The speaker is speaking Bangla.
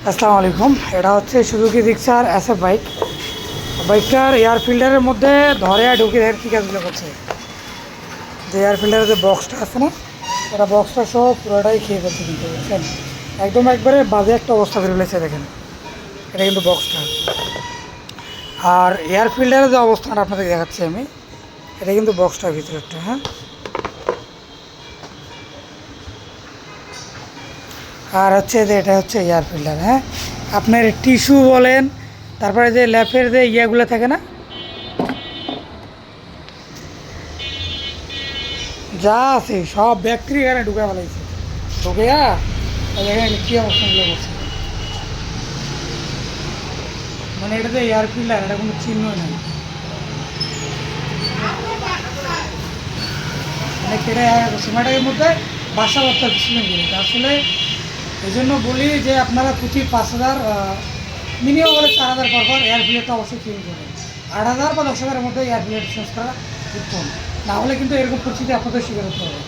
আসসালামু আলাইকুম। এটা হচ্ছে সুজুকি জিক্সার এসএফ বাইক। বাইকটার এয়ার ফিল্টারের মধ্যে ধরে আর ঢুকে দেখেন কী কাজগুলো করছে। যে এয়ার ফিল্টারের যে বক্সটা আছে না, ওটা বক্সটা সহ পুরোটাই খেয়ে ফেলছে কিন্তু, বুঝছেন। একদম একবারে বাজে একটা অবস্থা করে ফেলেছে দেখেন। এটা কিন্তু বক্সটা। আর এয়ার ফিল্টারের যে অবস্থাটা আপনাদের দেখাচ্ছি আমি, এটা কিন্তু বক্সটার ভিতরেরটা। হ্যাঁ, আর হচ্ছে যে এটা হচ্ছে এয়ার ফিল্টার। হ্যাঁ, আপনার টিস্যু বলেন, তারপরে যে ল্যাপের যে ইয়েগুলো থাকে না, যা আছে সব ব্যাকটেরিয়া এখানে ঢুকে ফেলাইছে। ঢুকে এখানে কী অবস্থাগুলো করছে, মানে এটা যে এয়ার ফিল্টার, এটা কোনো চিহ্নই নাই। মানে কেটে সময়টার মধ্যে বাসা বার্তা ছিলেন কিন্তু আসলে এই জন্য বলি যে আপনারা প্রতি 5,000 মিনিমাম হলে 4,000 পর এয়ার ফিল্টারটা অবশ্যই চেঞ্জ করবেন। 8,000 বা 10,000-এর মধ্যে এয়ার ফিল্টার চেঞ্জ করা উত্তম, না হলে কিন্তু এরকম পরিস্থিতি আপনাদের স্বীকার করতে হবে।